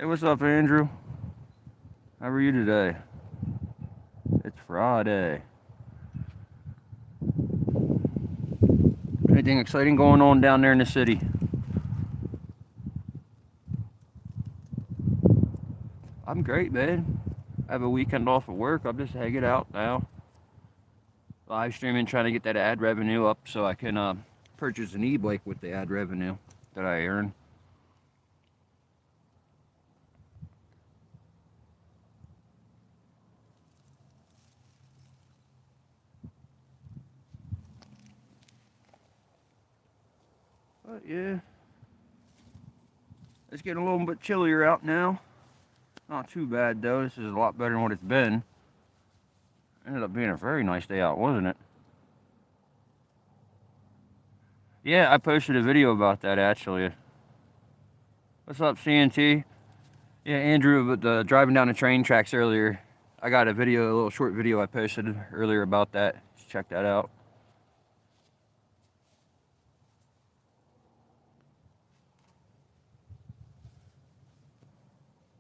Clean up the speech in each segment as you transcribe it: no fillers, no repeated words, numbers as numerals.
Hey, what's up, Andrew? How are you today? It's Friday. Anything exciting going on down there in the city? I'm great, man. I have a weekend off of work. I'm just hanging out now. Live streaming, trying to get that ad revenue up so I can purchase an e-bike with the ad revenue that I earn. But yeah, it's getting a little bit chillier out now. Not too bad though. This is a lot better than what it's been. Ended up being a very nice day out, wasn't it? Yeah, I posted a video about that actually. What's up, CNT? Yeah, Andrew, but the driving down the train tracks earlier, I got a video, a little short video I posted earlier about that. Just check that out.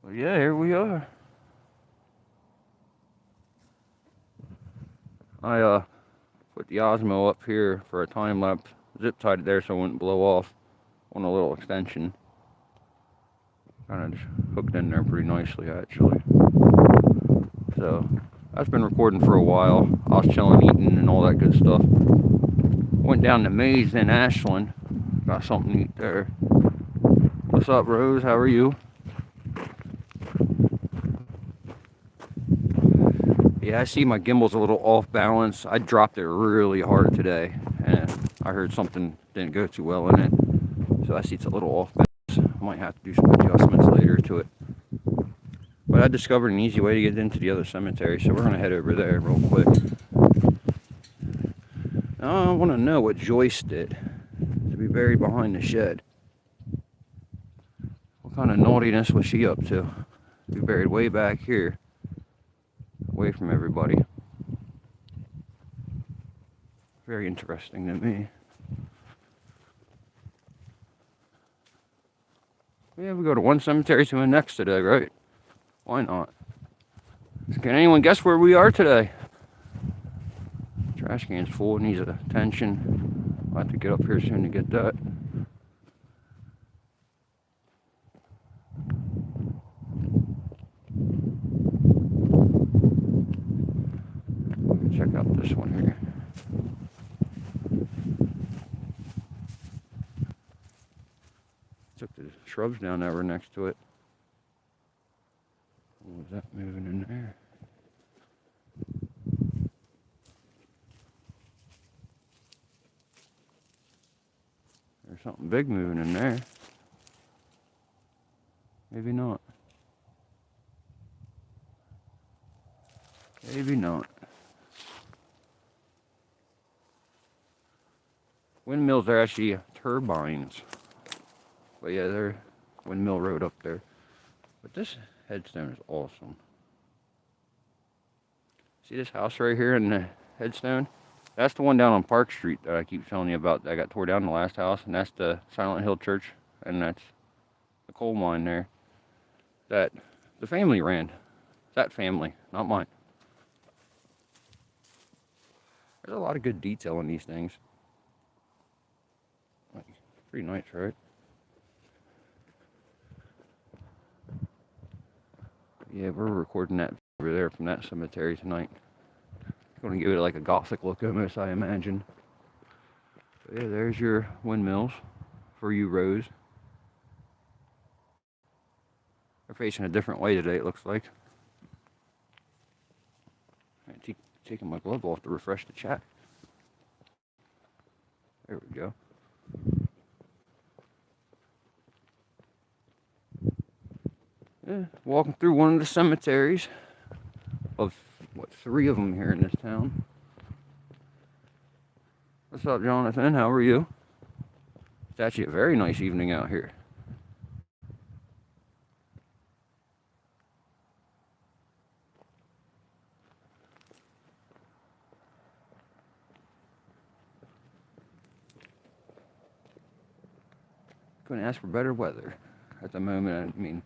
But yeah, here we are. I put the Osmo up here for a time lapse, zip tied it there so it wouldn't blow off on a little extension. Kind of just hooked in there pretty nicely actually. So I've been recording for a while. I was chilling, eating, and all that good stuff. Went down to Maze in Ashland. Got something to eat there. What's up, Rose? How are you? Yeah, I see my gimbal's a little off balance. I dropped it really hard today, and I heard something didn't go too well in it. So I see it's a little off balance. I might have to do some adjustments later to it. But I discovered an easy way to get into the other cemetery, so we're going to head over there real quick. Now I want to know what Joyce did to be buried behind the shed. What kind of naughtiness was she up to? To be buried way back here, away from everybody. Very interesting to me. Yeah, we go to one cemetery to the next today, right? Why not? Can anyone guess where we are today? Trash can's full, needs attention. I'll have to get up here soon to get that. Check out this one here. Took the shrubs down that were next to it. What was that moving in there? There's something big moving in there. Maybe not. Maybe not. Windmills are actually turbines. But yeah, they're Windmill Road up there. But this headstone is awesome. See this house right here in the headstone? That's the one down on Park Street that I keep telling you about that got tore down, the last house. And that's the Silent Hill Church. And that's the coal mine there that the family ran. That family, not mine. There's a lot of good detail in these things. Pretty nice, right? Yeah, we're recording that over there from that cemetery tonight. Going to give it like a gothic look almost, I imagine. But yeah, there's your windmills for you, Rose. They're facing a different way today, it looks like. I'm taking my glove off to refresh the chat. There we go. Yeah, walking through one of the cemeteries of, what, 3 of them here in this town. What's up, Jonathan? How are you? It's actually a very nice evening out here. Couldn't ask for better weather at the moment. I mean,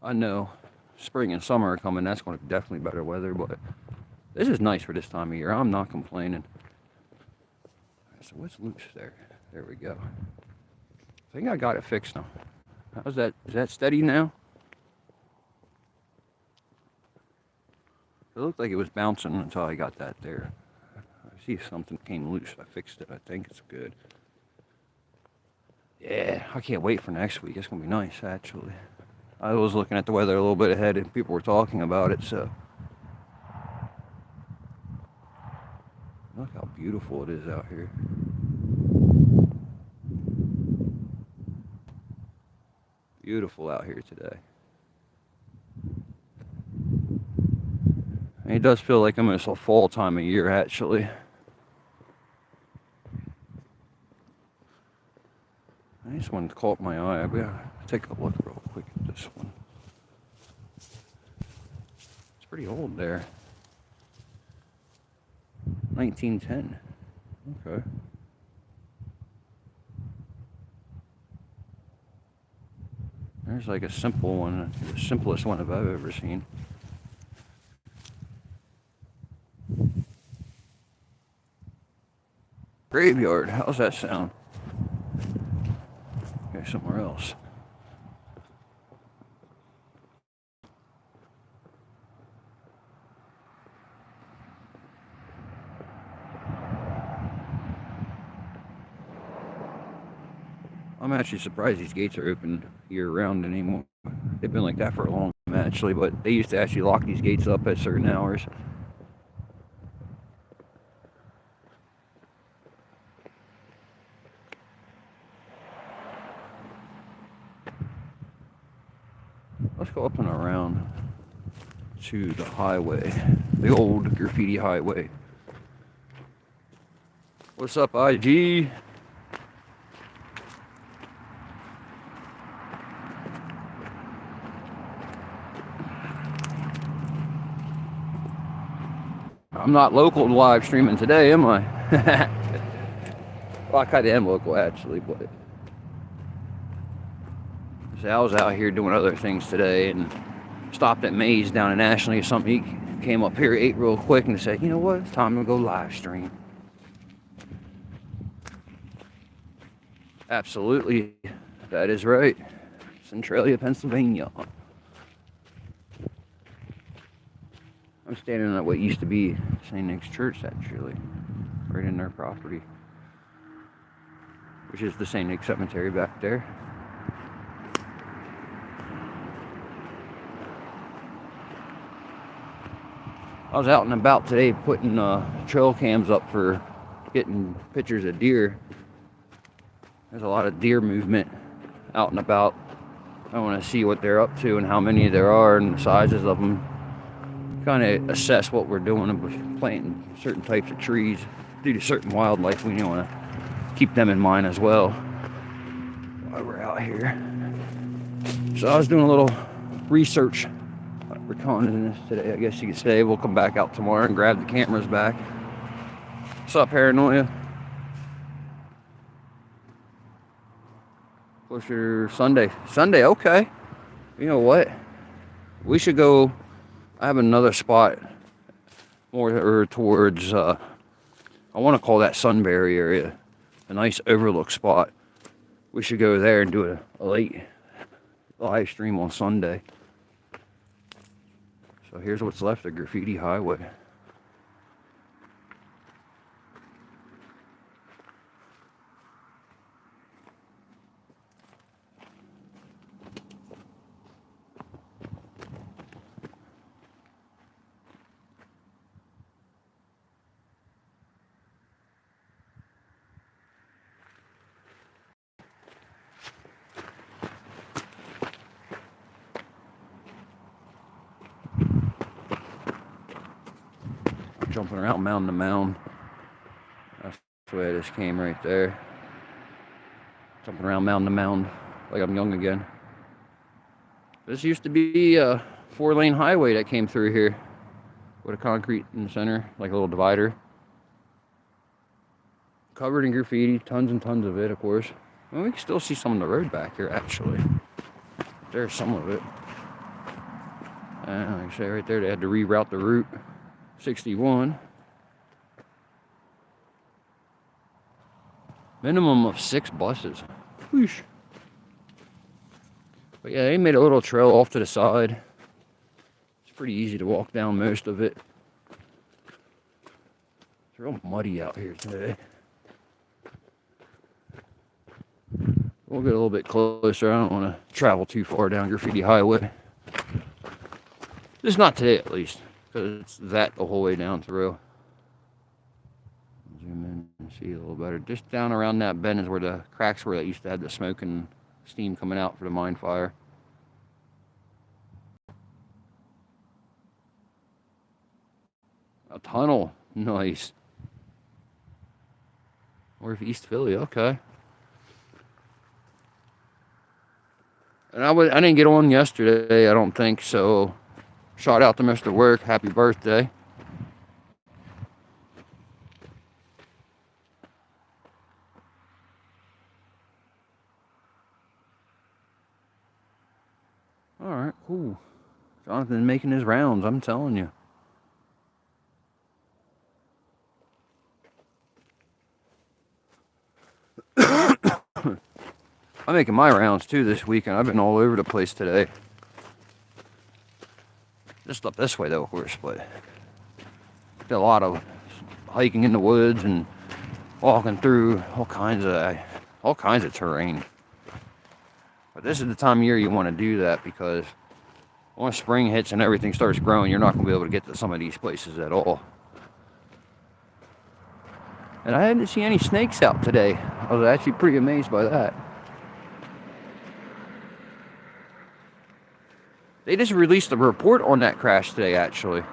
I know spring and summer are coming. That's going to be definitely better weather, but this is nice for this time of year. I'm not complaining. So what's loose there? There we go. I think I got it fixed now. How's that? Is that steady now? It looked like it was bouncing until I got that there. I see something came loose. I fixed it. I think it's good. Yeah, I can't wait for next week. It's going to be nice, actually. I was looking at the weather a little bit ahead and people were talking about it, so. Look how beautiful it is out here. Beautiful out here today. And it does feel like I'm in a fall time of year, actually. This one caught my eye. I'm gonna take a look real quick at this one. It's pretty old there. 1910. Okay. There's like a simple one, the simplest one I've ever seen. Graveyard, how's that sound? Okay, somewhere else. I'm actually surprised these gates are open year-round anymore. They've been like that for a long time, actually, but they used to actually lock these gates up at certain hours. Let's go up and around to the highway, the old graffiti highway. What's up, IG? I'm not local live streaming today, am I? Well, I kind of am local, actually, but I was out here doing other things today and stopped at Maze down in Ashley or something. He came up here, ate real quick, and said, you know what, it's time to go live stream. Absolutely, that is right. Centralia, Pennsylvania. I'm standing at what used to be St. Nick's Church, actually, right in their property, which is the St. Nick Cemetery back there. I was out and about today putting trail cams up for getting pictures of deer. There's a lot of deer movement out and about. I want to see what they're up to and how many there are and the sizes of them. Kind of assess what we're doing with planting certain types of trees due to certain wildlife. We want to keep them in mind as well while we're out here. So I was doing a little research, reconnaissance today, I guess you could say. We'll come back out tomorrow and grab the cameras back. What's up, Paranoia? Closer Sunday. Sunday, okay. You know what? We should go. I have another spot more towards, I want to call that Sunbury area, a nice overlook spot. We should go there and do a late live stream on Sunday. So here's what's left of Graffiti Highway. Jumping around mound to mound. That's the way I just came right there. Jumping around mound to mound like I'm young again. This used to be a 4-lane highway that came through here with a concrete in the center, like a little divider. Covered in graffiti, tons and tons of it, of course. And we can still see some of the road back here, actually. There's some of it. And like I say right there, they had to reroute the route 61. Minimum of 6 buses. Whoosh. But yeah, they made a little trail off to the side. It's pretty easy to walk down most of it. It's real muddy out here today. We'll get a little bit closer. I don't want to travel too far down Graffiti Highway. Just not today, at least, because it's that the whole way down through. Zoom in and see a little better. Just down around that bend is where the cracks were that used to have the smoke and steam coming out for the mine fire. A tunnel, nice. Or if East Philly, okay. And I didn't get on yesterday, I don't think, so shout out to Mr. Work, happy birthday. Alright, cool. Jonathan making his rounds, I'm telling you. I'm making my rounds too this weekend. I've been all over the place today. Just up this way though, of course, but did a lot of hiking in the woods and walking through all kinds of terrain. But this is the time of year you want to do that, because once spring hits and everything starts growing, you're not going to be able to get to some of these places at all. And I didn't see any snakes out today. I was actually pretty amazed by that. They just released a report on that crash today, actually.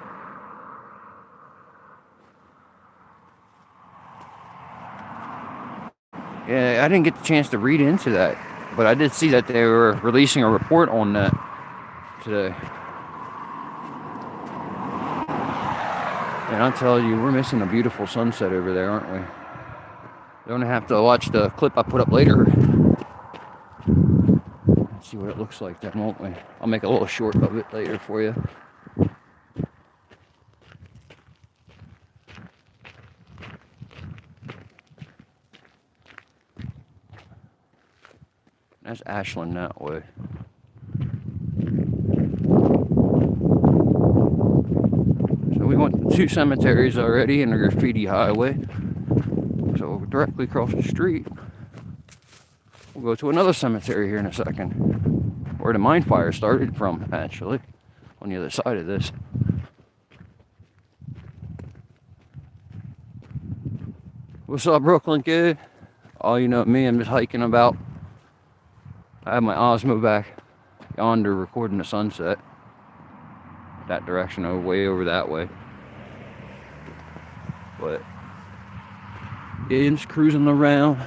Yeah, I didn't get the chance to read into that, but I did see that they were releasing a report on that today. And I'll tell you, we're missing a beautiful sunset over there, aren't we? You're gonna have to watch the clip I put up later. Let's see what it looks like then, won't we? I'll make a little short of it later for you. That's Ashland that way. So we went to 2 cemeteries already in the Graffiti Highway. So directly across the street, we'll go to another cemetery here in a second, where the mine fire started from, actually, on the other side of this. What's up, Brooklyn kid? Oh, you know me, I'm just hiking about. I have my Osmo back yonder recording the sunset. That direction, way over that way. But yeah, I'm just cruising around.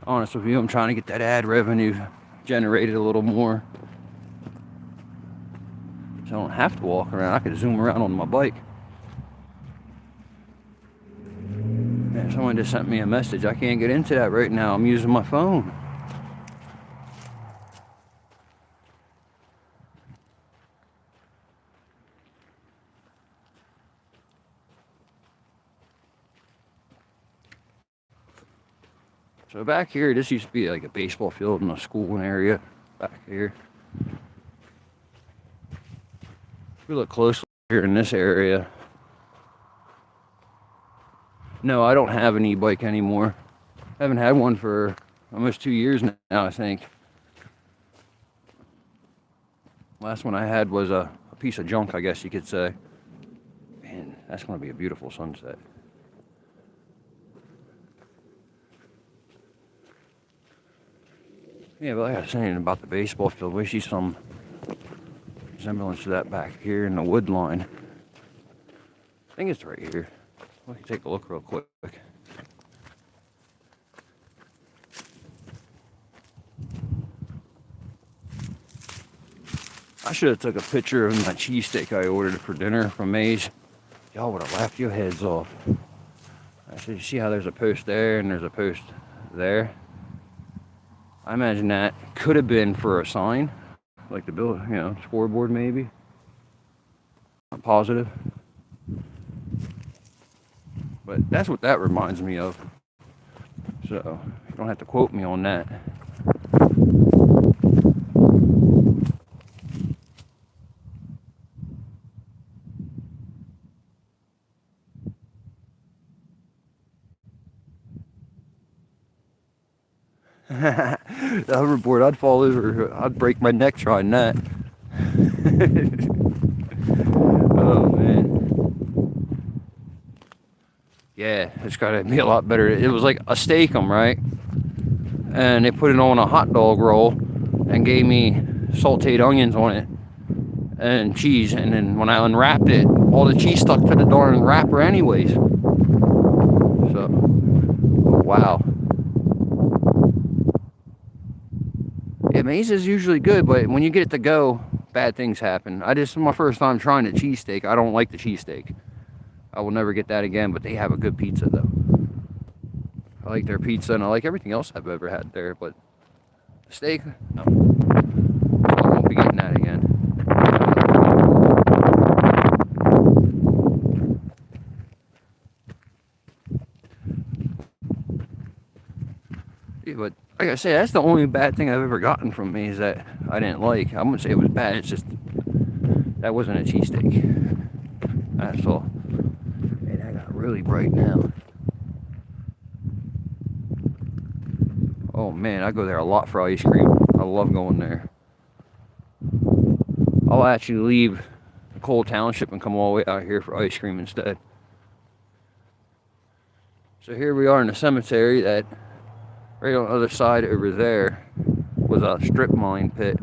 Honest with you, I'm trying to get that ad revenue generated a little more, so I don't have to walk around. I can zoom around on my bike. Man, someone just sent me a message. I can't get into that right now. I'm using my phone. So back here, this used to be like a baseball field in a school area back here. If we look closely here in this area. No, I don't have an e-bike anymore. I haven't had one for almost 2 years now, I think. Last one I had was a piece of junk, I guess you could say. Man, that's going to be a beautiful sunset. Yeah, but like I was saying about the baseball field, we see some resemblance to that back here in the wood line. I think it's right here. We can take a look real quick. I should have took a picture of my cheesesteak I ordered for dinner from Maze. Y'all would have laughed your heads off. I said, you see how there's a post there and there's a post there? I imagine that could have been for a sign, like the bill, scoreboard maybe. Not positive, but that's what that reminds me of. So you don't have to quote me on that. The hoverboard, I'd fall over. I'd break my neck trying that. Oh man. Yeah, it's gotta be a lot better. It was like a steak-um, right? And they put it on a hot dog roll and gave me sauteed onions on it and cheese. And then when I unwrapped it, all the cheese stuck to the darn wrapper anyways. So, oh, wow. Yeah, maize is usually good, but when you get it to go, bad things happen. This is my first time trying the cheesesteak. I don't like the cheesesteak. I will never get that again, but they have a good pizza though. I like their pizza and I like everything else I've ever had there, but the steak, no. So I won't be getting that again. Yeah, but like I say, that's the only bad thing I've ever gotten from me is that I didn't like. I wouldn't say it was bad, it's just that wasn't a cheesesteak. That's all. Hey, that got really bright now. Oh man, I go there a lot for ice cream. I love going there. I'll actually leave the Cole Township and come all the way out here for ice cream instead. So here we are in the cemetery that right on the other side over there was a strip mine pit.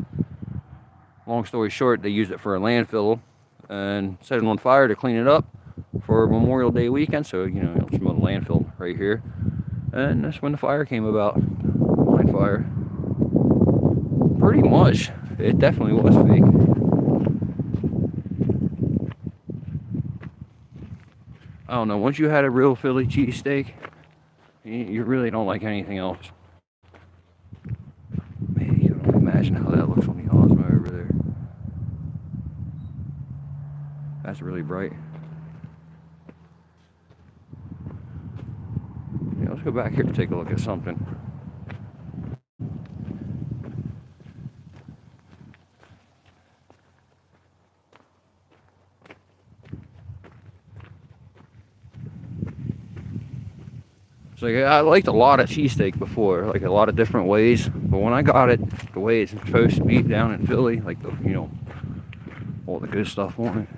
Long story short, they used it for a landfill and set it on fire to clean it up for Memorial Day weekend. So, you'll smell the landfill right here. And that's when the fire came about. Mine fire. Pretty much. It definitely was fake. I don't know. Once you had a real Philly cheesesteak, you really don't like anything else. Man, you can only imagine how that looks on the Osmo over there. That's really bright. Yeah, let's go back here to take a look at something. So yeah, I liked a lot of cheesesteak before, like a lot of different ways. But when I got it the way it's supposed to be down in Philly, like all the good stuff on it,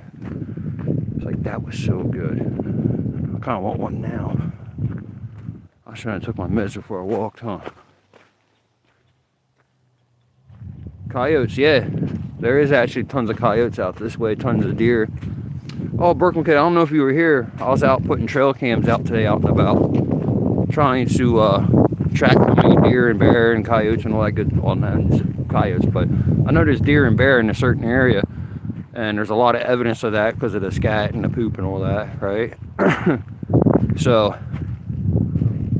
it's like that was so good. I kind of want one now. I should have took my meds before I walked, huh? Coyotes, yeah. There is actually tons of coyotes out this way, tons of deer. Oh, Brooklyn Kid, I don't know if you were here. I was out putting trail cams out today, out and about, trying to track how many deer and bear and coyotes and all that good, well, not coyotes, but I know there's deer and bear in a certain area, and there's a lot of evidence of that because of the scat and the poop and all that, right? So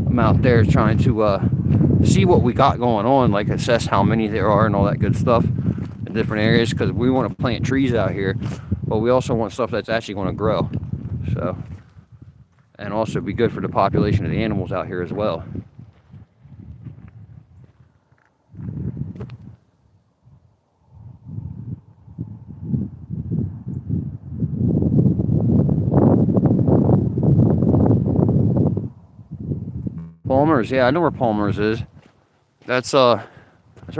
I'm out there trying to see what we got going on, like assess how many there are and all that good stuff in different areas, because we want to plant trees out here, but we also want stuff that's actually going to grow. So, and also be good for the population of the animals out here as well. Palmer's, yeah, I know where Palmer's is. That's right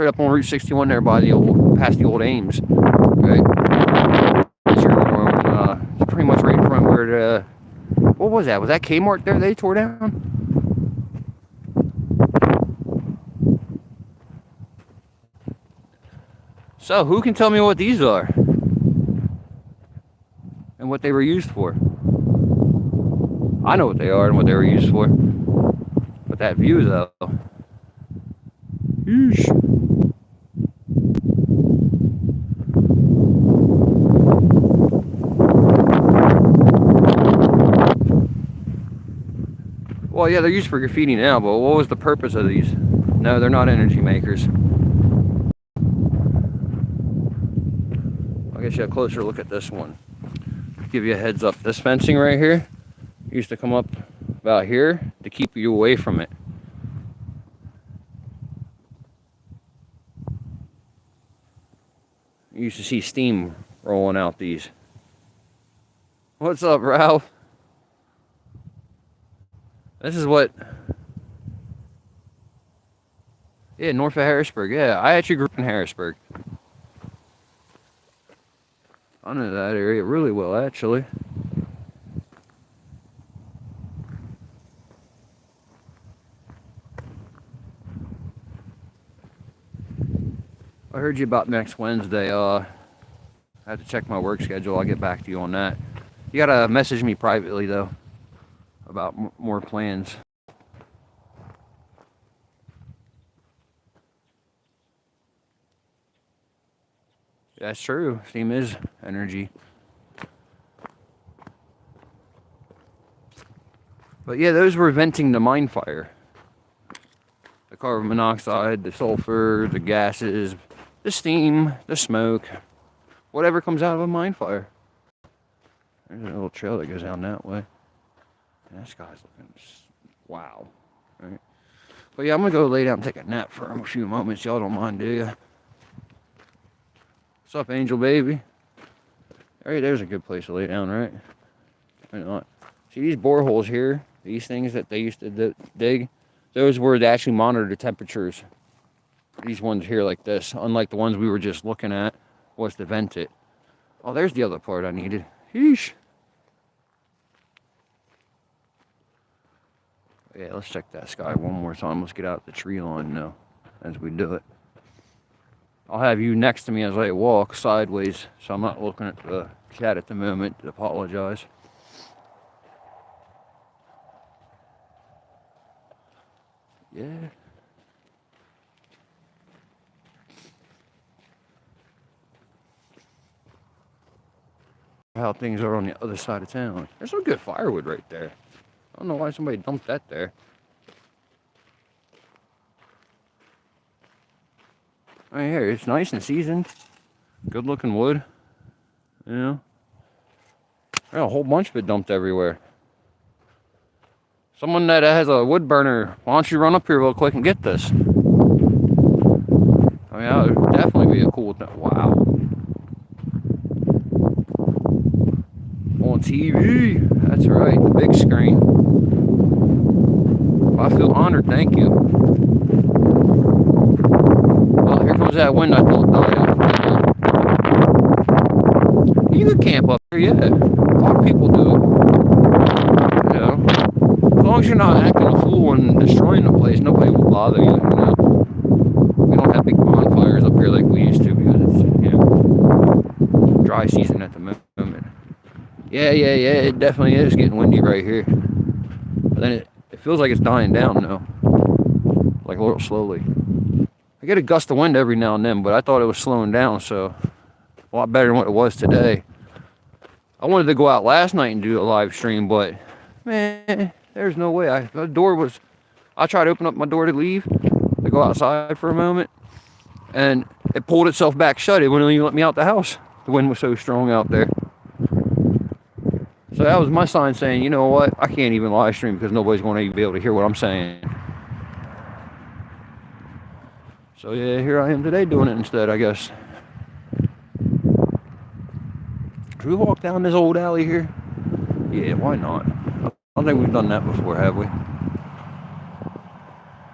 up on Route 61 there by past the old Ames, right? It's pretty much right in front where the, what was that? Was that Kmart there they tore down? So, who can tell me what these are? And what they were used for? I know what they are and what they were used for. But that view, though. Yeesh. Well, yeah, they're used for graffiti now, but what was the purpose of these? No, they're not energy makers. I'll get you a closer look at this one. Give you a heads up. This fencing right here used to come up about here to keep you away from it. You used to see steam rolling out these. What's up, Ralph? This is what... Yeah, north of Harrisburg. Yeah, I actually grew up in Harrisburg. I know that area really well, actually. I heard you about next Wednesday. I have to check my work schedule. I'll get back to you on that. You gotta message me privately, though, about more plans. That's true. Steam is energy. But yeah, those were venting the mine fire. The carbon monoxide, the sulfur, the gases, the steam, the smoke, whatever comes out of a mine fire. There's a little trail that goes down that way. And this guy's looking, wow. Right. But yeah, I'm gonna go lay down and take a nap for a few moments. Y'all don't mind, do ya? What's up, Angel Baby? Alright, there's a good place to lay down, right? Why not? See these boreholes here? These things that they used to dig? Those were to actually monitor the temperatures. These ones here like this, unlike the ones we were just looking at, was to vent it. Oh, there's the other part I needed. Yeesh. Yeah, let's check that sky one more time. Let's get out the tree line now as we do it. I'll have you next to me as I walk sideways, so I'm not looking at the cat at the moment. I apologize. Yeah. How things are on the other side of town. There's some good firewood right there. I don't know why somebody dumped that there. Right here, it's nice and seasoned. Good looking wood. You know? There's a whole bunch of it dumped everywhere. Someone that has a wood burner, why don't you run up here real quick and get this? I mean, that would definitely be a cool thing. Wow. On TV. That's right, the big screen. I feel honored, thank you. Oh, here comes that wind I told Diane. You could camp up here, yeah. A lot of people do. You know, as long as you're not acting a fool and destroying the place, nobody will bother you, you know. We don't have big bonfires up here like we used to because it's, you know, dry season at the moment. Yeah, it definitely is getting windy right here. But then it feels like it's dying down now. Like a little slowly. I get a gust of wind every now and then, but I thought it was slowing down, so a lot better than what it was today. I wanted to go out last night and do a live stream, but man, there's no way. I tried to open up my door to leave, to go outside for a moment, and it pulled itself back shut. It wouldn't even let me out the house. The wind was so strong out there. So that was my sign saying, you know what, I can't even live stream because nobody's going to even be able to hear what I'm saying. So yeah, here I am today doing it instead, I guess. Should we walk down this old alley here? Yeah, why not? I don't think we've done that before, have we?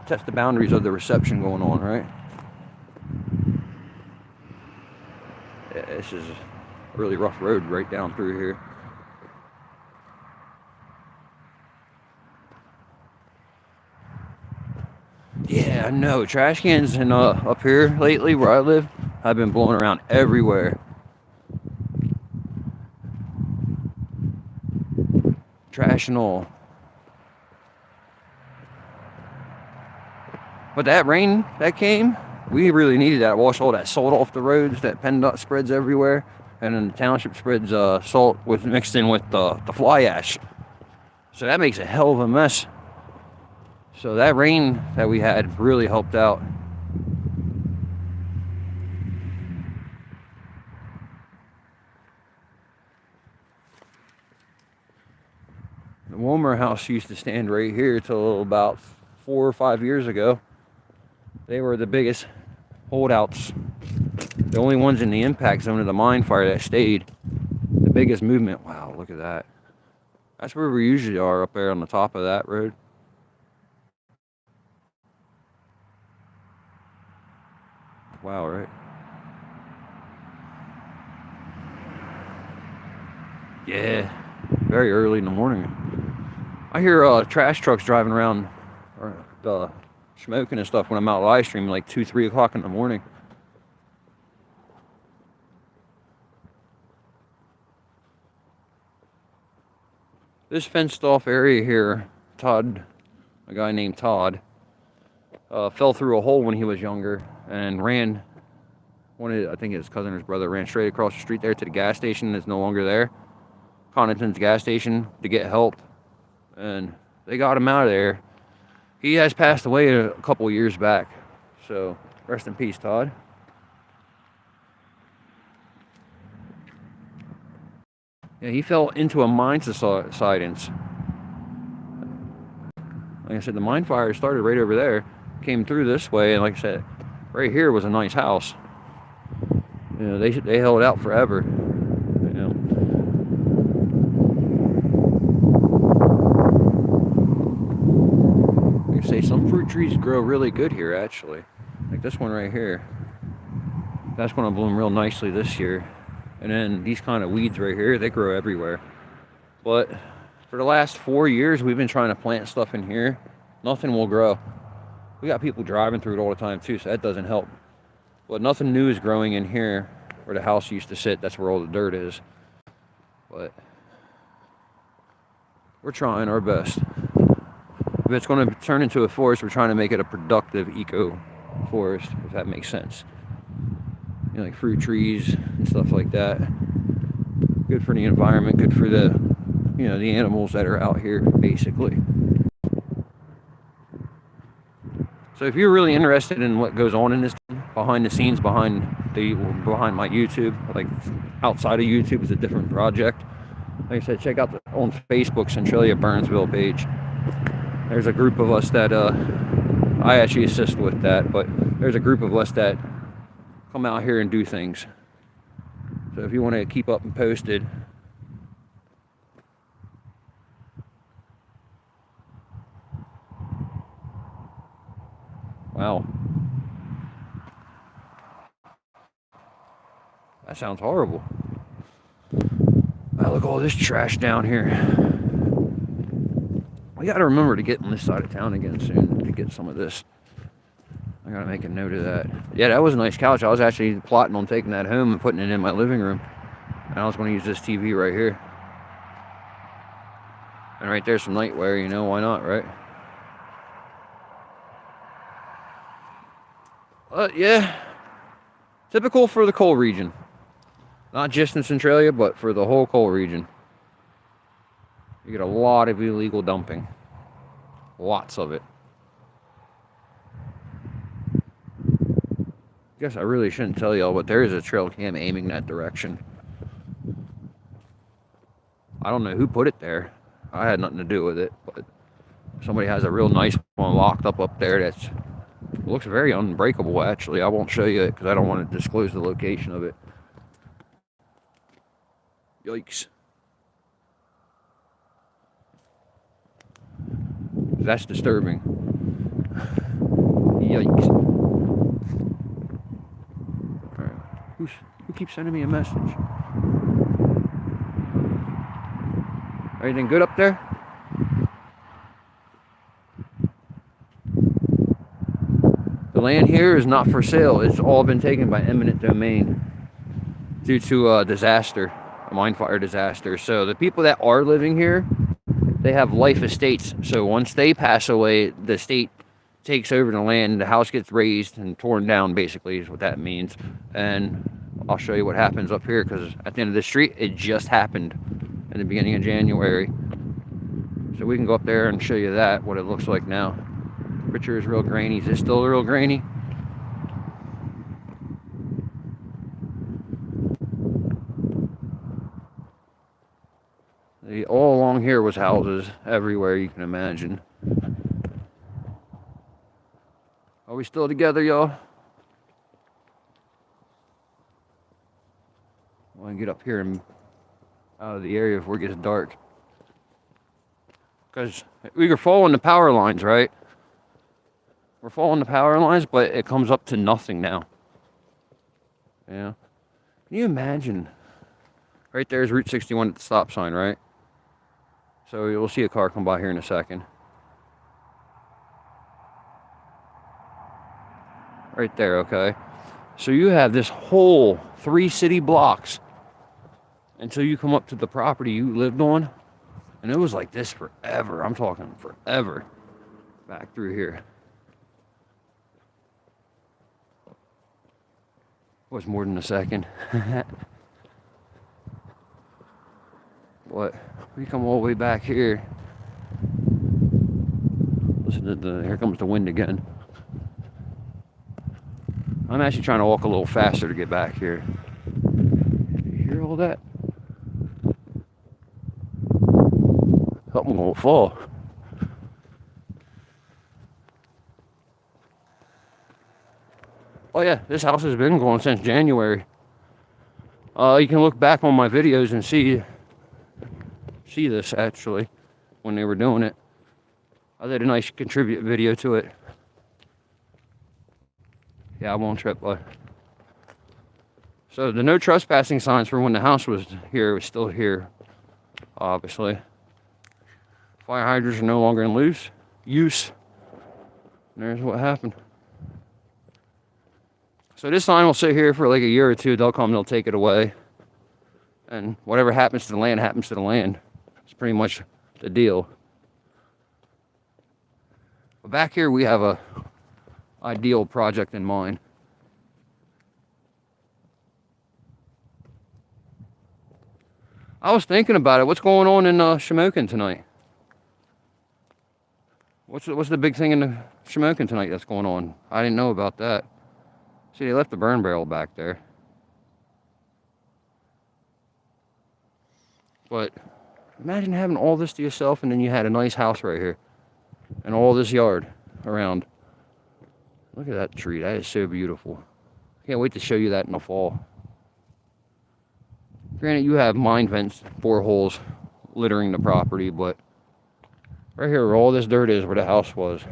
Test the boundaries of the reception going on, right? Yeah, this is a really rough road right down through here. Yeah, I know. Trash cans and up here lately where I live have been blowing around everywhere. Trash and all. But that rain that came, we really needed that. Wash all that salt off the roads. That PennDOT spreads everywhere, and then the township spreads salt with mixed in with the fly ash. So that makes a hell of a mess. So that rain that we had really helped out. The Wilmer house used to stand right here till about 4 or 5 years ago. They were the biggest holdouts. The only ones in the impact zone of the mine fire that stayed. The biggest movement. Wow, look at that. That's where we usually are, up there on the top of that road. Wow, right? Yeah, very early in the morning. I hear trash trucks driving around, or smoking and stuff when I'm out live streaming, like 2, 3 o'clock in the morning. This fenced off area here, Todd, a guy named Todd, fell through a hole when he was younger and ran. I think his cousin or his brother ran straight across the street there to the gas station that's no longer there, Connaughton's gas station, to get help, and they got him out of there. He has passed away a couple of years back, so rest in peace, Todd. Yeah, he fell into a mine subsidence. Like I said, the mine fire started right over there, came through this way, and like I said, right here was a nice house. You know, they held out forever. You know. Like I say, some fruit trees grow really good here, actually. Like this one right here. That's going to bloom real nicely this year. And then these kind of weeds right here, they grow everywhere. But for the last 4 years, we've been trying to plant stuff in here. Nothing will grow. We got people driving through it all the time too, so that doesn't help. But nothing new is growing in here where the house used to sit. That's where all the dirt is. But we're trying our best. If it's going to turn into a forest, we're trying to make it a productive eco forest, if that makes sense. You know, like fruit trees and stuff like that. Good for the environment, good for the, you know, the animals that are out here, basically. So if you're really interested in what goes on in this behind the scenes, behind my YouTube, like outside of YouTube is a different project. Like I said, check out on Facebook Centralia Burnsville page. There's a group of us that I actually assist with that, but there's a group of us that come out here and do things. So if you want to keep up and posted, wow, that sounds horrible. Wow, look at all this trash down here. We got to remember to get on this side of town again soon to get some of this. I gotta make a note of that. Yeah, that was a nice couch. I was actually plotting on taking that home and putting it in my living room. And I was going to use this TV right here. And right there's some nightwear, you know, why not, right? Yeah. Typical for the coal region. Not just in Centralia, but for the whole coal region. You get a lot of illegal dumping. Lots of it. I guess I really shouldn't tell y'all, but there is a trail cam aiming that direction. I don't know who put it there. I had nothing to do with it, but somebody has a real nice one locked up there that's looks very unbreakable, actually. I won't show you it because I don't want to disclose the location of it. Yikes. That's disturbing. Yikes. Who keeps sending me a message? Everything good up there? The land here is not for sale. It's all been taken by eminent domain due to a disaster, a mine fire disaster. So the people that are living here, they have life estates. So once they pass away, the state takes over the land. The house gets razed and torn down, basically, is what that means. And I'll show you what happens up here, because at the end of the street, it just happened in the beginning of January. So we can go up there and show you that, what it looks like now. Picture is real grainy. Is it still real grainy? All along here was houses everywhere you can imagine. Are we still together, y'all? I want to get up here and out of the area before it gets dark. Because we were following the power lines, right? We're following the power lines, but it comes up to nothing now. Yeah. Can you imagine? Right there's Route 61 at the stop sign, right? So you'll see a car come by here in a second. Right there, okay? So you have this whole 3 city blocks until you come up to the property you lived on. And it was like this forever. I'm talking forever. Back through here. Was more than a second. What? We come all the way back here. Listen to here comes the wind again. I'm actually trying to walk a little faster to get back here. You hear all that? Something gonna fall. Oh yeah, this house has been going since January. You can look back on my videos and see this actually when they were doing it. I did a nice contribute video to it. Yeah, I won't trip, but so the no trespassing signs for when the house was here was still here, obviously. Fire hydrants are no longer in use. And there's what happened. So this sign will sit here for like a year or two. They'll come, they'll take it away. And whatever happens to the land, happens to the land. It's pretty much the deal. But back here we have a ideal project in mind. I was thinking about it. What's going on in Shamokin tonight? What's the big thing in the Shamokin tonight that's going on? I didn't know about that. See, they left the burn barrel back there. But imagine having all this to yourself and then you had a nice house right here. And all this yard around. Look at that tree. That is so beautiful. Can't wait to show you that in the fall. Granted, you have mine vents, boreholes littering the property, but right here where all this dirt is, where the house was.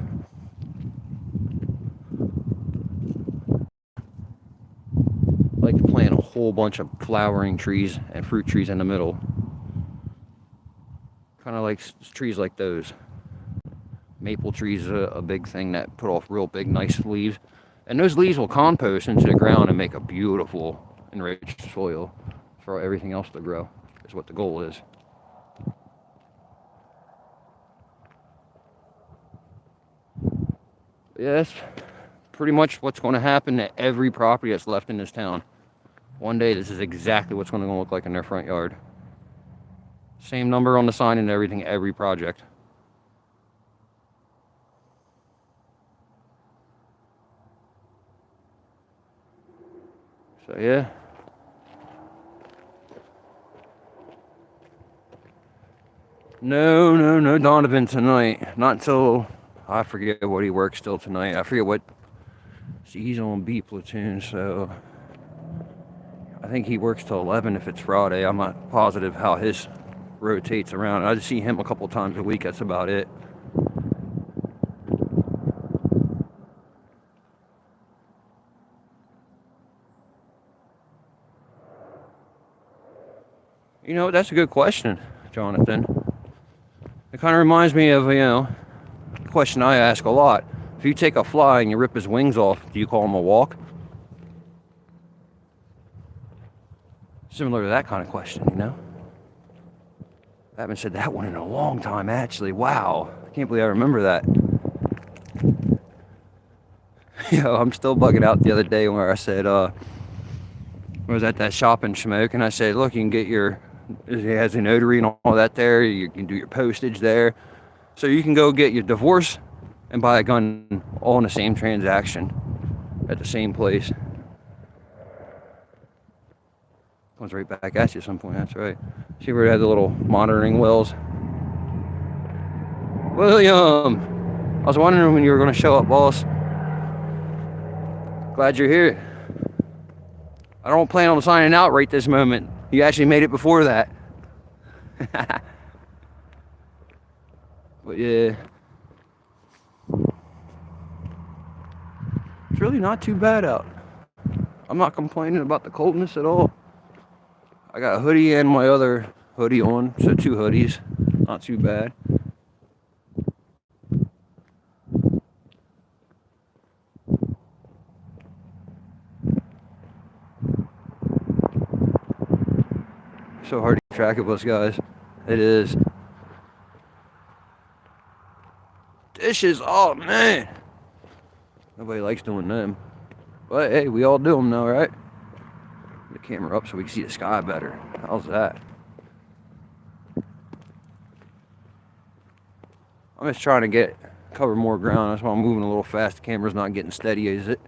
I like to plant a whole bunch of flowering trees and fruit trees in the middle. Kind of like trees like those. Maple trees are a big thing that put off real big, nice leaves. And those leaves will compost into the ground and make a beautiful, enriched soil for everything else to grow, is what the goal is. Yeah, that's pretty much what's going to happen to every property that's left in this town. One day, this is exactly what's going to look like in their front yard. Same number on the sign and everything, every project. So yeah. No Donovan tonight. Not until, I forget what he works till tonight. I forget what, see, he's on B platoon, so I think he works till 11 if it's Friday. I'm not positive how his rotates around. I just see him a couple times a week, that's about it. You know, that's a good question, Jonathan. It kind of reminds me of, a question I ask a lot. If you take a fly and you rip his wings off, do you call him a walk? Similar to that kind of question, you know? I haven't said that one in a long time, actually. Wow. I can't believe I remember that. Yo, I'm still bugging out the other day where I said, I was at that shop in Shamokin, and I said, look, you can get your, it has a notary and all that there. You can do your postage there. So you can go get your divorce and buy a gun all in the same transaction at the same place. Comes right back at you at some point, that's right. See where it had the little monitoring wells? William! I was wondering when you were going to show up, boss. Glad you're here. I don't plan on signing out right this moment. You actually made it before that. But yeah. It's really not too bad out. I'm not complaining about the coldness at all. I got a hoodie and my other hoodie on, so 2 hoodies. Not too bad. So hard to keep track of us, guys. It is. Dishes, oh man. Nobody likes doing them. But hey, we all do them now, right? Get the camera up so we can see the sky better. How's that? I'm just trying to cover more ground. That's why I'm moving a little fast. The camera's not getting steady, is it?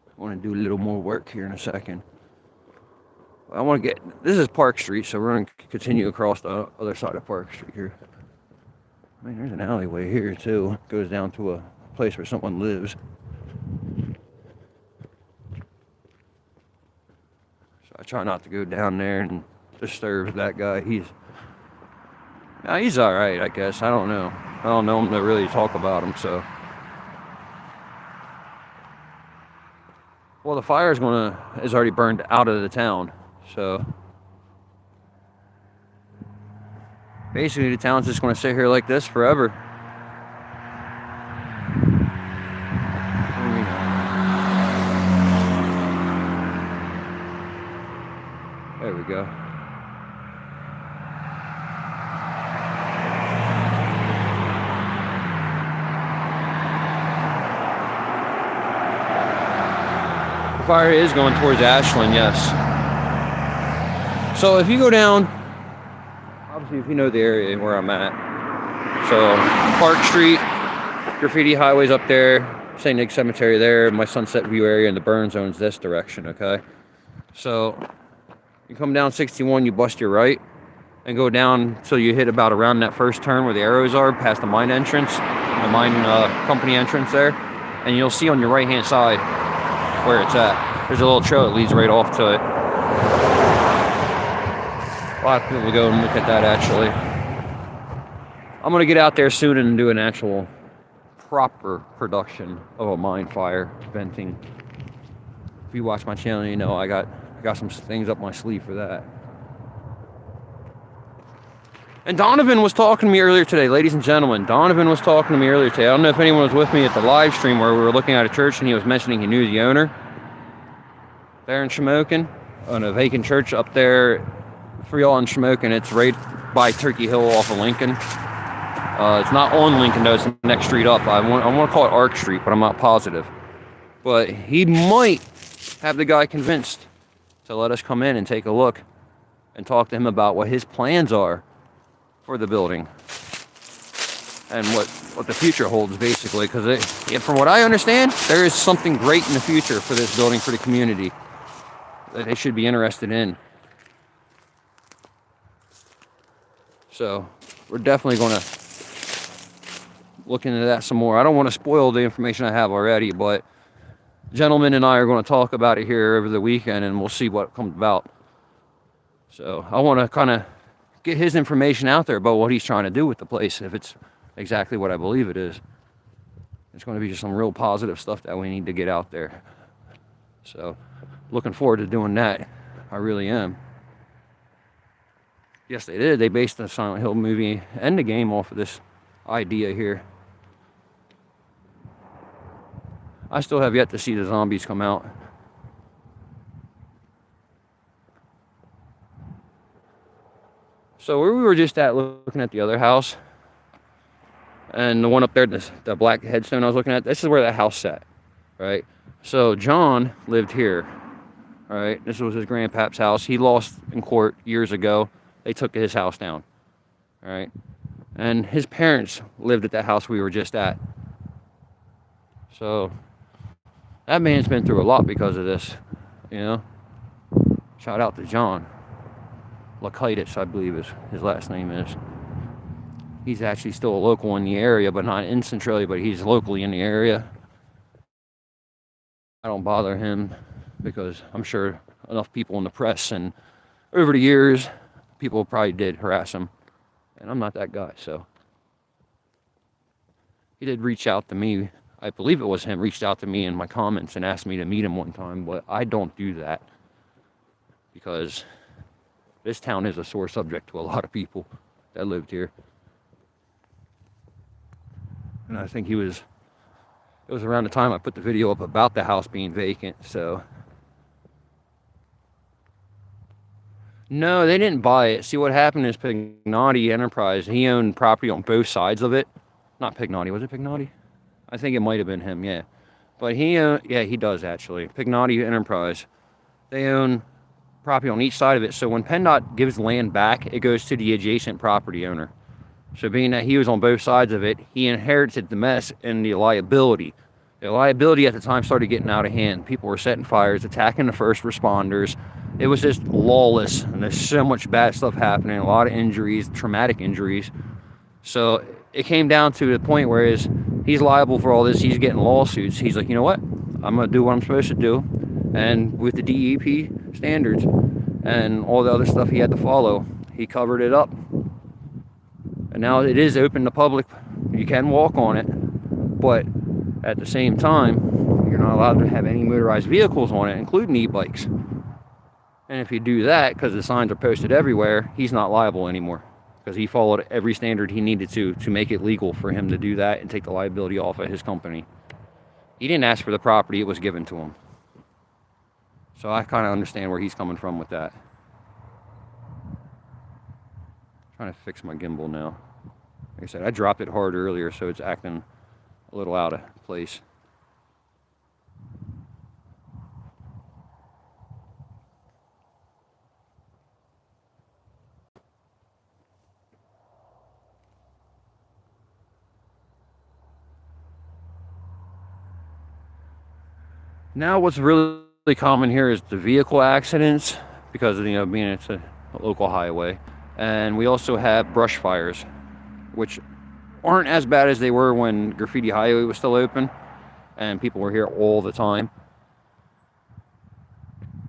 I want to do a little more work here in a second. I want to this is Park Street, so we're going to continue across the other side of Park Street here. I mean, there's an alleyway here too. It goes down to a place where someone lives. So I try not to go down there and disturb that guy. He's all right, I guess. I don't know. I don't know him to really talk about him, so. Well, the fire is already burned out of the town, so. Basically, the town's just going to sit here like this forever. There we go. The fire is going towards Ashland, yes. So if you go down, obviously if you know the area where I'm at, so Park Street, Graffiti Highway's up there, St. Nick's Cemetery there, my Sunset View area, and the burn zone's this direction, okay? So you come down 61, you bust your right, and go down till you hit about around that first turn where the arrows are, past the mine entrance, the mine company entrance there, and you'll see on your right-hand side where it's at. There's a little trail that leads right off to it. A lot of people go and look at that, actually. I'm going to get out there soon and do an actual proper production of a mine fire venting. If you watch my channel, you know I got some things up my sleeve for that. And Donovan was talking to me earlier today, ladies and gentlemen. Donovan was talking to me earlier today. I don't know if anyone was with me at the live stream where we were looking at a church and he was mentioning he knew the owner there in Shamokin, on a vacant church up there. For y'all in Shamokin, it's right by Turkey Hill off of Lincoln. It's not on Lincoln though, it's the next street up. I want to call it Ark Street, but I'm not positive. But he might have the guy convinced to let us come in and take a look and talk to him about what his plans are for the building and what the future holds, basically. Because from what I understand, there is something great in the future for this building, for the community, that they should be interested in. So we're definitely going to look into that some more. I don't want to spoil the information I have already, but gentleman and I are going to talk about it here over the weekend, and we'll see what comes about. So I want to kind of get his information out there about what he's trying to do with the place, if it's exactly what I believe it is. It's going to be just some real positive stuff that we need to get out there. So looking forward to doing that. I really am. Yes, they did. They based the Silent Hill movie and the game off of this idea here. I still have yet to see the zombies come out. So where we were just at, looking at the other house, and the one up there, the black headstone I was looking at, this is where that house sat, right? So John lived here, right? This was his grandpap's house. He lost in court years ago. They took his house down, all right? And his parents lived at that house we were just at. So that man's been through a lot because of this, you know. Shout out to John Lakaitis, I believe his last name is. He's actually still a local in the area, but not in Centralia, but he's locally in the area. I don't bother him because I'm sure enough people in the press and over the years, people probably did harass him. And I'm not that guy, so. He did reach out to me. I believe it was him, reached out to me in my comments and asked me to meet him one time, but I don't do that because this town is a sore subject to a lot of people that lived here. And I think it was around the time I put the video up about the house being vacant, so. No, they didn't buy it. See, what happened is Pignotti Enterprise, he owned property on both sides of it. Not Pignotti, was it Pignotti? I think it might have been him, yeah. But yeah, he does actually. Pignotti Enterprise. They own property on each side of it. So when PennDOT gives land back, it goes to the adjacent property owner. So being that he was on both sides of it, he inherited the mess and the liability. The liability at the time started getting out of hand. People were setting fires, attacking the first responders. It was just lawless, and there's so much bad stuff happening, a lot of injuries, traumatic injuries. So it came down to the point where he's liable for all this. He's getting lawsuits. He's like, you know what? I'm going to do what I'm supposed to do. And with the DEP standards and all the other stuff he had to follow, he covered it up. And now it is open to public. You can walk on it. But at the same time, you're not allowed to have any motorized vehicles on it, including e-bikes. And if you do that, because the signs are posted everywhere, he's not liable anymore. Because he followed every standard he needed to make it legal for him to do that and take the liability off of his company. He didn't ask for the property, it was given to him. So I kind of understand where he's coming from with that. Trying to fix my gimbal now. Like I said, I dropped it hard earlier, so it's acting a little out of place. Now what's really common here is the vehicle accidents because of, you know, being it's a local highway. And we also have brush fires, which aren't as bad as they were when Graffiti Highway was still open and people were here all the time.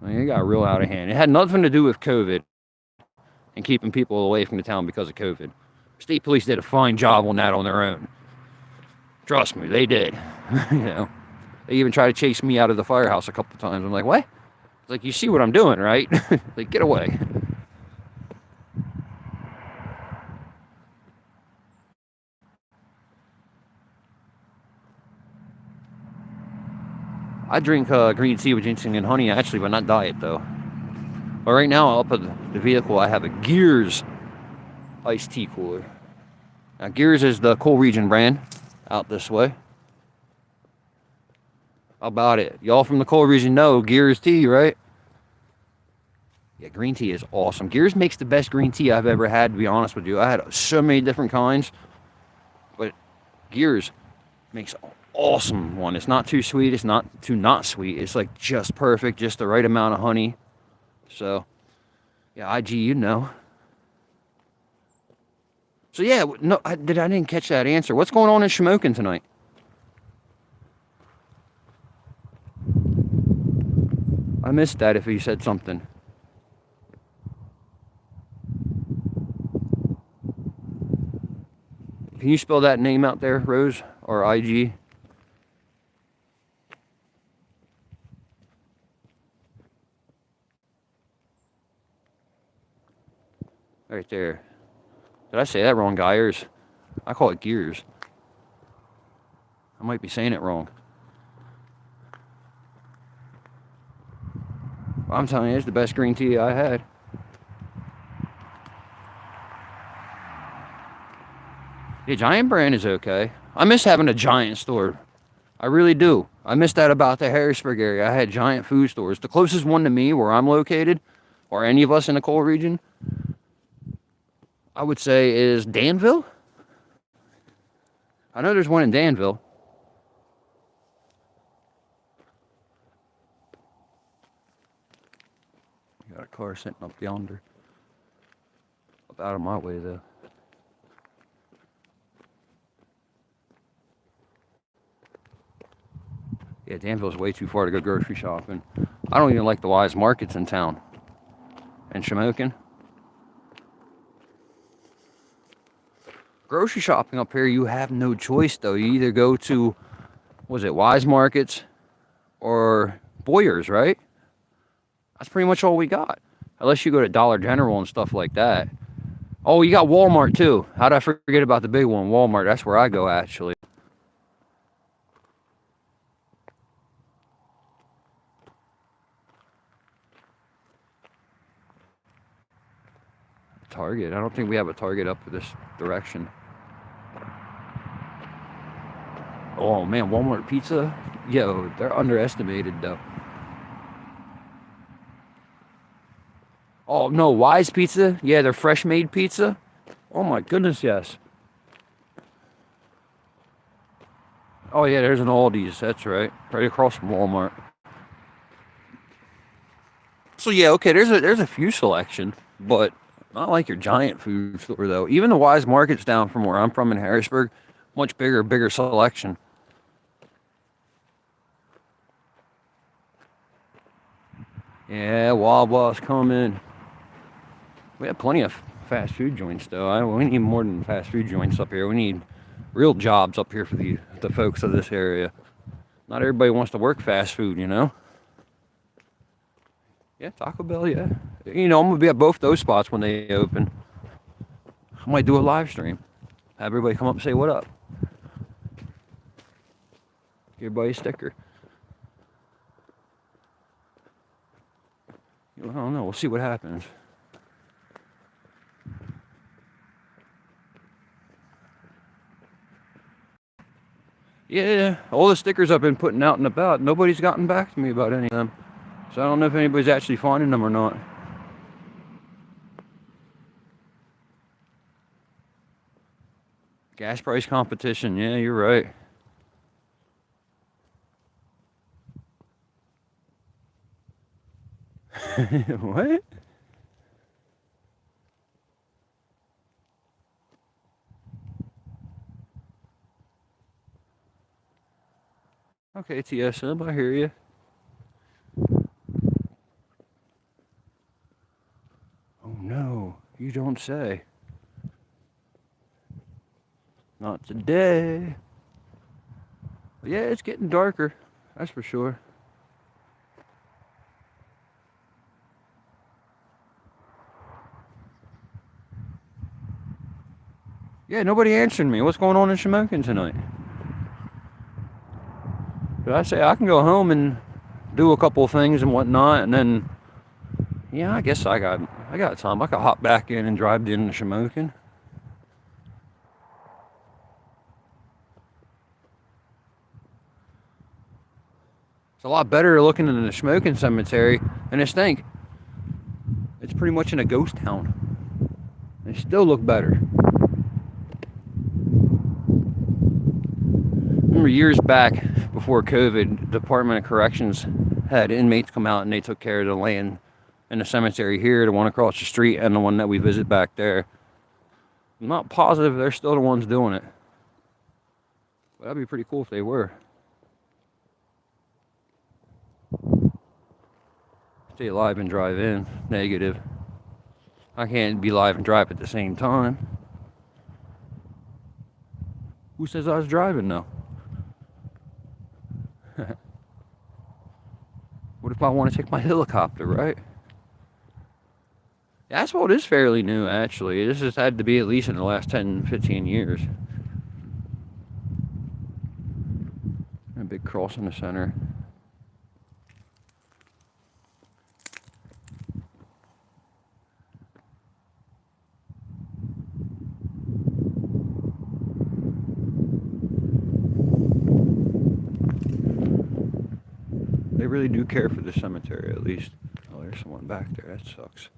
I mean, it got real out of hand. It had nothing to do with COVID and keeping people away from the town because of COVID. State police did a fine job on that on their own. Trust me, they did. You know, they even tried to chase me out of the firehouse a couple of times. I'm like, what? It's like, you see what I'm doing, right? Like, get away. I drink green tea with ginseng and honey, actually, but not diet, though. But right now, up at the vehicle, I have a Gears iced tea cooler. Now, Gears is the Coal Region brand out this way. How about it? Y'all from the Coal Region know Gears tea, right? Yeah, green tea is awesome. Gears makes the best green tea I've ever had, to be honest with you. I had so many different kinds, but Gears makes awesome one. It's not too sweet, it's not too not sweet. It's like just perfect, just the right amount of honey. So, yeah, IG, you know. So yeah, no, I didn't catch that answer. What's going on in Shamokin tonight? I missed that if he said something. Can you spell that name out there, Rose, or IG? Right there. Did I say that wrong, Gears? I call it Gears. I might be saying it wrong. I'm telling you, it's the best green tea I had. Yeah, Giant brand is okay. I miss having a Giant store. I really do. I miss that about the Harrisburg area. I had Giant food stores. The closest one to me, where I'm located, or any of us in the Coal Region, I would say is Danville. I know there's one in Danville. that car sitting up yonder. Up out of my way, though. Yeah, Danville's way too far to go grocery shopping. I don't even like the Wise Markets in town. In Shamokin. Grocery shopping up here, you have no choice, though. You either go to, was it Wise Markets or Boyer's, right? That's pretty much all we got. Unless you go to Dollar General and stuff like that. Oh, you got Walmart, too. How'd I forget about the big one? Walmart, that's where I go, actually. Target. I don't think we have a Target up this direction. Oh man, Walmart pizza? Yo, they're underestimated though. Oh no, Wise Pizza? Yeah, they're fresh made pizza. Oh my goodness, yes. Oh yeah, there's an Aldi's, that's right. Right across from Walmart. So yeah, okay, there's a few selection, but not like your giant food store though. Even the Wise Market's down from where I'm from in Harrisburg, much bigger selection. Yeah, Wawa's coming. We have plenty of fast food joints though. We need more than fast food joints up here. We need real jobs up here for the folks of this area. Not everybody wants to work fast food, you know? Yeah, Taco Bell, yeah. You know, I'm going to be at both those spots when they open. I might do a live stream. Have everybody come up and say what up. Give everybody a sticker. I don't know. We'll see what happens. Yeah, all the stickers I've been putting out and about, nobody's gotten back to me about any of them. So I don't know if anybody's actually finding them or not. Gas price competition, yeah, you're right. What? Okay, TSM, I hear you. Oh no, you don't say. Not today. But yeah, it's getting darker, that's for sure. Yeah, nobody answered me. What's going on in Shamokin tonight? Did I say I can go home and do a couple of things and whatnot, and then, yeah, I guess I got time. I could hop back in and drive into Shamokin. It's a lot better looking than the Shamokin Cemetery, and this thing, it's pretty much in a ghost town. They still look better. Remember years back before COVID, the Department of Corrections had inmates come out and they took care of the land in the cemetery here, the one across the street, and the one that we visit back there. I'm not positive they're still the ones doing it. But that'd be pretty cool if they were. Stay live and drive in. Negative. I can't be live and drive at the same time. Who says I was driving though? What if I want to take my helicopter, right? Asphalt is fairly new, actually. This has had to be at least in the last 10, 15 years. A big cross in the center. They really do care for the cemetery, at least. Oh, there's someone back there. That sucks.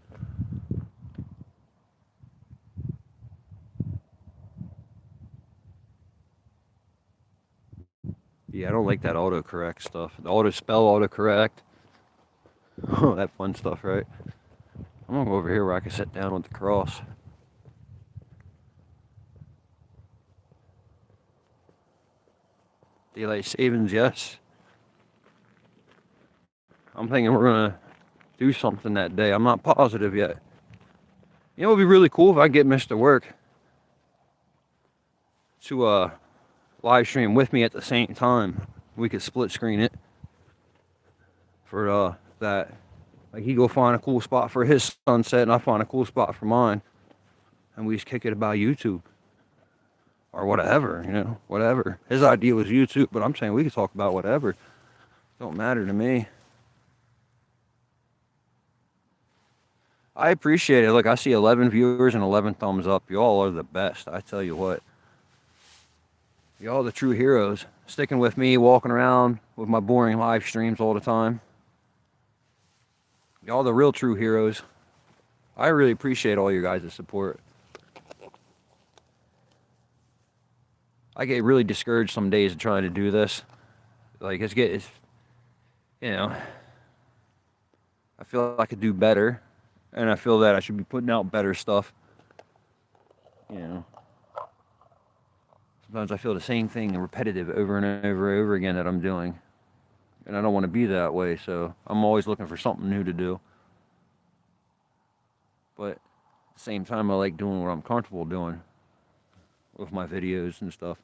Yeah, I don't like that autocorrect stuff. The auto spell, autocorrect. Oh, that fun stuff, right? I'm gonna go over here where I can sit down with the cross. Daylight savings, yes. I'm thinking we're gonna do something that day. I'm not positive yet. You know, it would be really cool if I get Mr. Work to live stream with me at the same time. We could split screen it for that. Like he go find a cool spot for his sunset, and I find a cool spot for mine, and we just kick it about YouTube or whatever. You know, whatever. His idea was YouTube, but I'm saying we could talk about whatever. Don't matter to me. I appreciate it. Look, I see 11 viewers and 11 thumbs up. Y'all are the best. I tell you what. Y'all the true heroes. Sticking with me, walking around with my boring live streams all the time. Y'all the real true heroes. I really appreciate all you guys' support. I get really discouraged some days of trying to do this. Like it's you know, I feel I could do better, and I feel that I should be putting out better stuff. You know, sometimes I feel the same thing repetitive over and over and over again that I'm doing, and I don't want to be that way. So I'm always looking for something new to do. But at the same time, I like doing what I'm comfortable doing with my videos and stuff.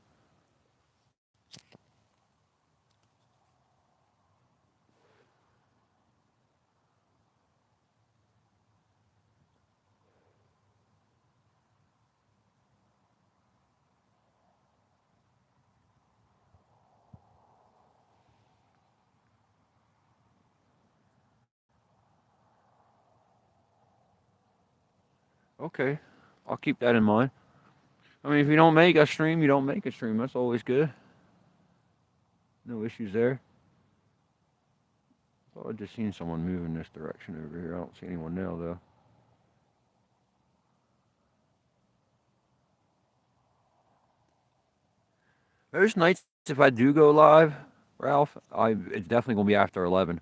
Okay, I'll keep that in mind. I mean, if you don't make a stream, you don't make a stream. That's always good. No issues there. Oh, I just seen someone move in this direction over here. I don't see anyone now, though. Most nights, if I do go live, Ralph, it's definitely gonna be after 11.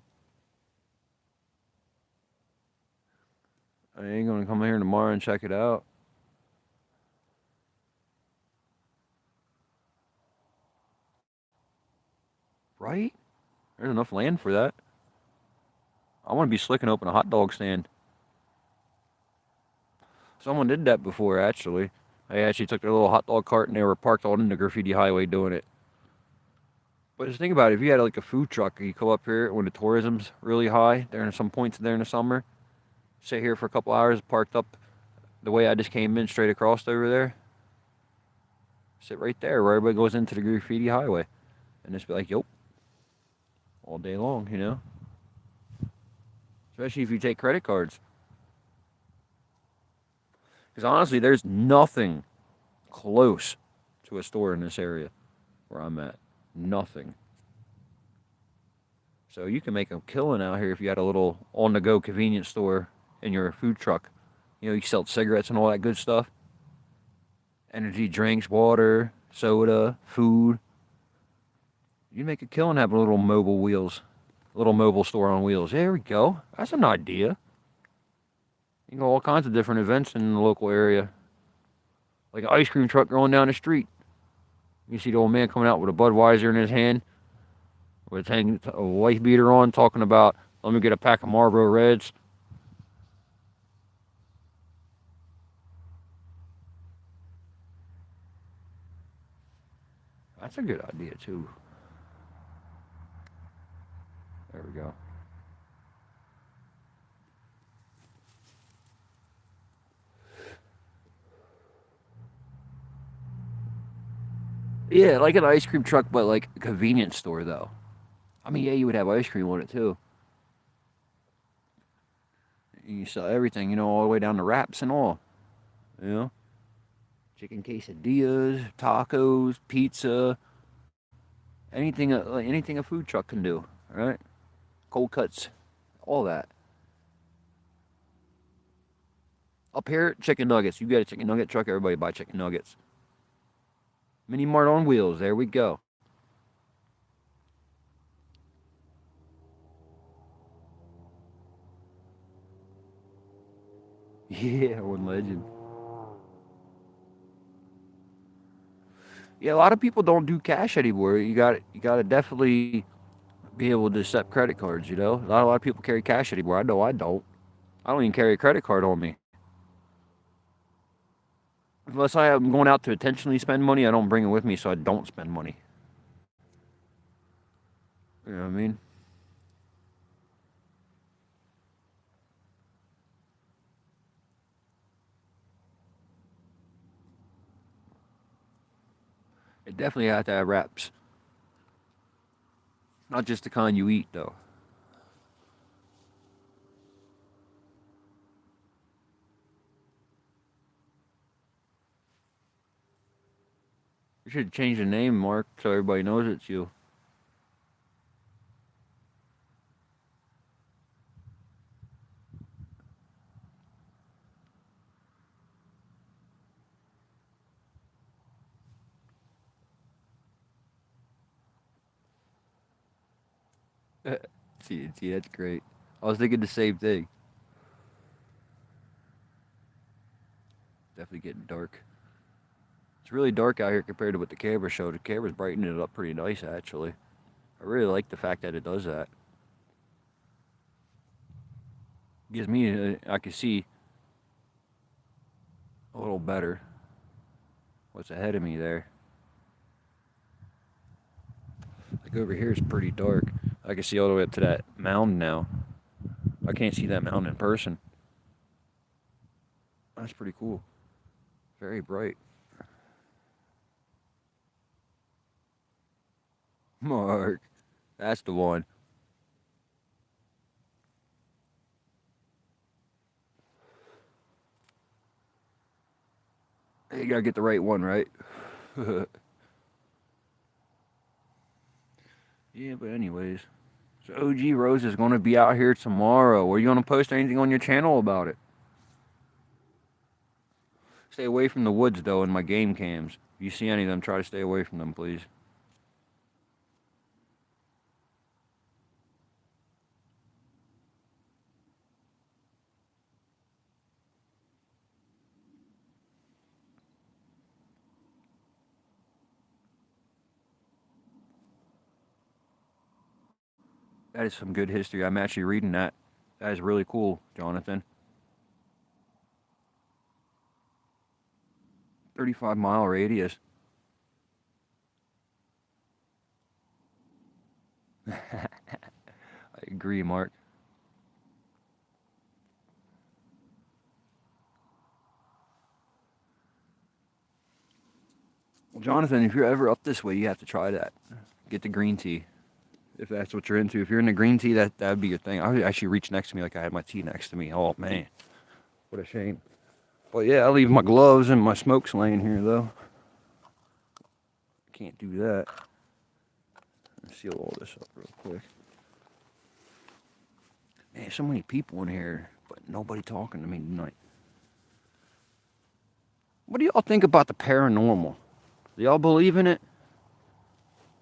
I ain't gonna come here tomorrow and check it out. Right? There's enough land for that. I want to be slick and open a hot dog stand. Someone did that before, actually. They actually took their little hot dog cart and they were parked on in the graffiti highway doing it. But just think about it. If you had like a food truck, you come up here when the tourism's really high, during some points there in the summer, sit here for a couple hours, parked up the way I just came in, straight across over there. Sit right there where everybody goes into the graffiti highway. And just be like, yup, all day long, you know? Especially if you take credit cards. Because honestly, there's nothing close to a store in this area where I'm at. Nothing. So you can make a killing out here if you had a little on-the-go convenience store in your food truck. You know, you sell cigarettes and all that good stuff. Energy drinks, water, soda, food. You make a killing having little mobile wheels. A little mobile store on wheels. There we go. That's an idea. You can go all kinds of different events in the local area. Like an ice cream truck going down the street. You see the old man coming out with a Budweiser in his hand, with a wife beater on, talking about, let me get a pack of Marlboro Reds. That's a good idea, too. There we go. Yeah, like an ice cream truck, but like a convenience store, though. I mean, yeah, you would have ice cream on it, too. You sell everything, you know, all the way down to wraps and all. You know? Chicken quesadillas, tacos, pizza, anything a food truck can do, right? Cold cuts, all that. Up here, chicken nuggets. You got a chicken nugget truck, everybody buy chicken nuggets. Mini Mart on wheels, there we go. Yeah, one legend. Yeah, a lot of people don't do cash anymore. You got to definitely be able to accept credit cards. Not a lot of people carry cash anymore. I know I don't. I don't even carry a credit card on me. Unless I am going out to intentionally spend money, I don't bring it with me, so I don't spend money. You know what I mean? It definitely have to have wraps. Not just the kind you eat, though. You should change the name, Mark, so everybody knows it's you. See, that's great. I was thinking the same thing. Definitely getting dark. It's really dark out here compared to what the camera showed. The camera's brightening it up pretty nice, actually. I really like the fact that it does that. Gives me, I can see a little better what's ahead of me there. Like over here is pretty dark. I can see all the way up to that mound now. I can't see that mound in person. That's pretty cool. Very bright. Mark, that's the one. You gotta get the right one, right? Yeah, but anyways. So OG Rose is gonna be out here tomorrow. Are you gonna post anything on your channel about it? Stay away from the woods though in my game cams. If you see any of them, try to stay away from them, please. That is some good history. I'm actually reading that. That is really cool, Jonathan. 35-mile radius. I agree, Mark. Well, Jonathan, if you're ever up this way, you have to try that. Get the green tea, if that's what you're into. If you're into green tea, that would be your thing. I would actually reach next to me like I had my tea next to me. Oh man, what a shame. But yeah, I leave my gloves and my smokes laying here though. Can't do that. Let's seal all this up real quick. Man, so many people in here, but nobody talking to me tonight. What do y'all think about the paranormal? Do y'all believe in it?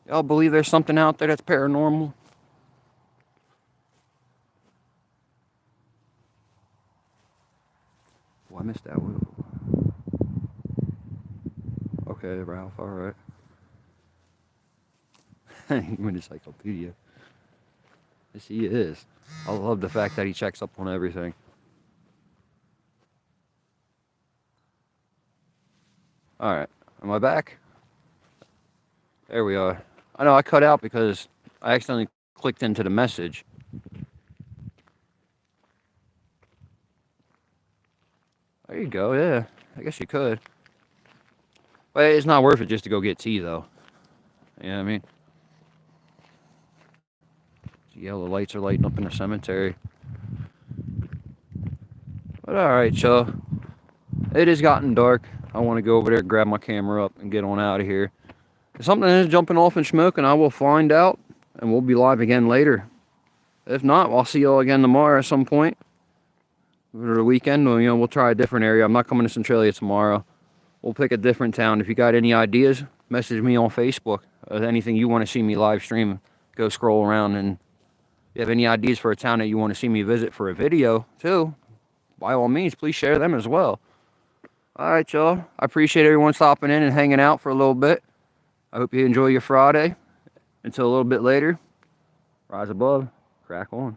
Y'all believe there's something out there that's paranormal? Oh, I missed that one. Okay, Ralph, alright. Human encyclopedia. Yes, he is. I love the fact that he checks up on everything. Alright, am I back? There we are. I know I cut out because I accidentally clicked into the message. There you go, yeah. I guess you could. But it's not worth it just to go get tea, though. You know what I mean? The yellow lights are lighting up in the cemetery. But alright, y'all. It has gotten dark. I want to go over there, grab my camera up, and get on out of here. If something is jumping off and smoking, I will find out, and we'll be live again later. If not, I'll see y'all again tomorrow at some point. For the weekend, we'll try a different area. I'm not coming to Centralia tomorrow. We'll pick a different town. If you got any ideas, message me on Facebook. Anything you want to see me live stream, go scroll around. And if you have any ideas for a town that you want to see me visit for a video, too, by all means, please share them as well. All right, y'all. I appreciate everyone stopping in and hanging out for a little bit. I hope you enjoy your Friday. Until a little bit later, rise above, crack on.